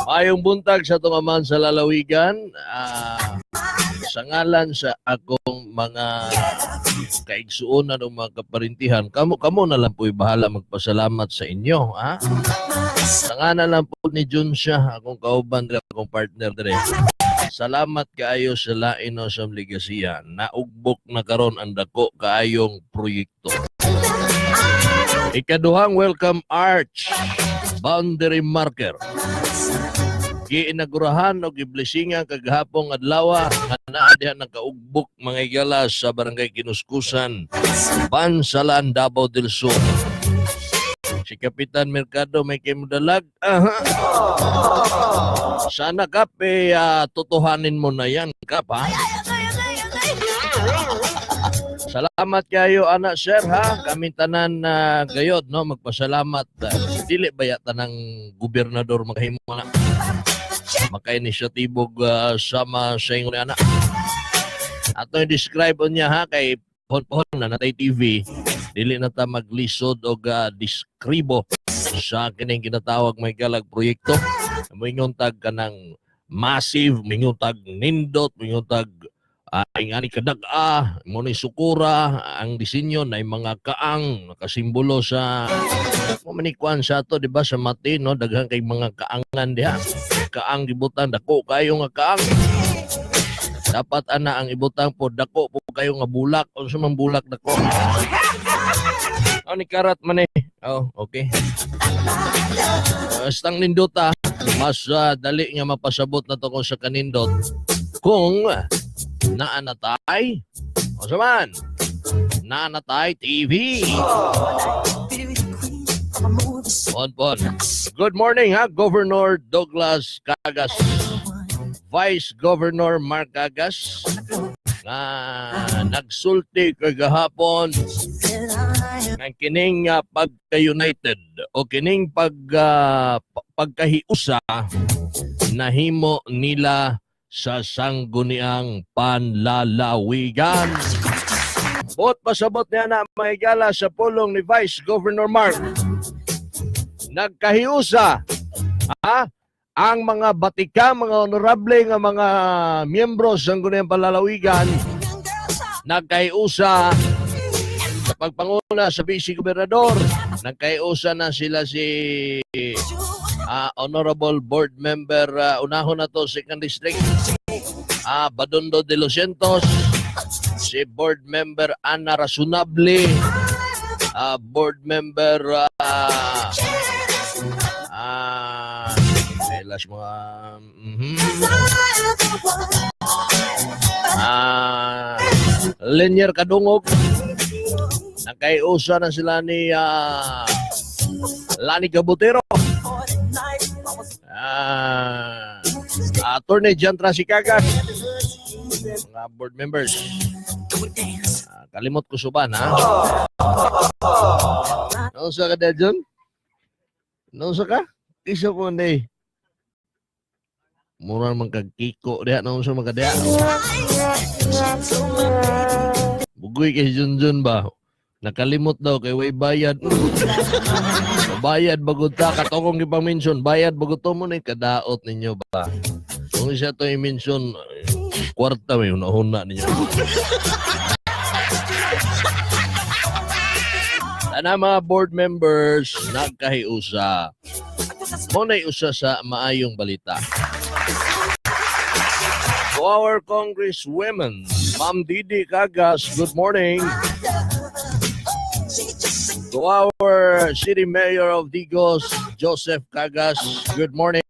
Ayong buntag sa tungaman sa lalawigan, sa ngalan sa akong mga kaigsuonan o mga kaparintihan, kamo na lang po'y bahala magpasalamat sa inyo. Sa ngalan lang po ni Junsha, akong kauban, akong partner dire. Salamat kaayo sa lain o sa ligasiya. Naugbok na karon ang dako kaayong proyekto. Ikaduhang welcome arch, boundary marker. Giinagurahan o giblesingan kagahapong adlaw nga naa diha nakaugbok mga igala sa barangay Kinuskusan, Bansalan, Davao del Sur. Si Kapitan Mercado may kimudalag. Sana Kap, tutuhanin mo na yan, Kap, ha? Salamat kayo, anak sir, ha? Kami tanan gayod, no? Magpasalamat. Dili ba yata ng gobernador makahimo na? Maka-inisyatibog sama sa inyo anak. Ato yung describe niya, ha? Kay pohon-pohon na natay TV. Dili na ta maglisod o diskribo sa kining ginatawag may galag proyekto. Mingon tag kanang massive, mingon tag nindot, mingon tag ingani kadag-a, muni sukura, ang disenyo na mga kaang nakasimbolo sa mamanikuan sa ato, di ba, sa mati, no? Daghang kay mga kaangan diha. Kaang gibutan, dako kayo nga kaang. Dapat ana ang ibutang po, dako po kayo nga bulak, o sa mga bulak dako. Ni karat man eh. Oh, okay. Stang nindota, mas dali nga mapasabot na to kung sa kanindot. Kung naanatay, o saman, naanatay TV. Pon. Good morning, ha, Governor Douglas Cagas, Vice Governor Mark Cagas, nagsulti kagahapon ng kining pagka-united o kining pagkahiusa na himo nila sa sangguniang panlalawigan. Bot pasabot niya na mahigala sa pulong ni Vice Governor Mark. Nagkahiusa ang mga batika, mga honorable nga mga miyembro sa sangguniang panlalawigan. Nagkahiusa sa pagpanguna sa Vice Gobernador. Nagkaiusa na sila si Honorable Board Member, unahon na to, 2nd District, Badondo de los Cientos, si Board Member Ana Razonable, Board Member last mga Lenier Kadungog. Nagkaiusa na sila ni Lani Gabutero, Attorney Jan Trasicagas, mga board members. Kalimot ko suban, ha? Nausa ka dahil dyan? Nausa ka? Isa ko na eh. Mura naman kagkiko diha, nausa mga diha. Bugoy kay Junjun ba? Nakalimot daw kay way bayad. Bayad bago ta katong ipang-mention, bayad bago to mo na kadaot ninyo ba. Kung siya to i-mention, kwarta may una-una ninyo. Sana mga board members nagkahiusa. Muna'y usa sa maayong balita. To our Congresswomen, Ma'am Didi Cagas, good morning. To our City Mayor of Digos, Joseph Cagas, good morning.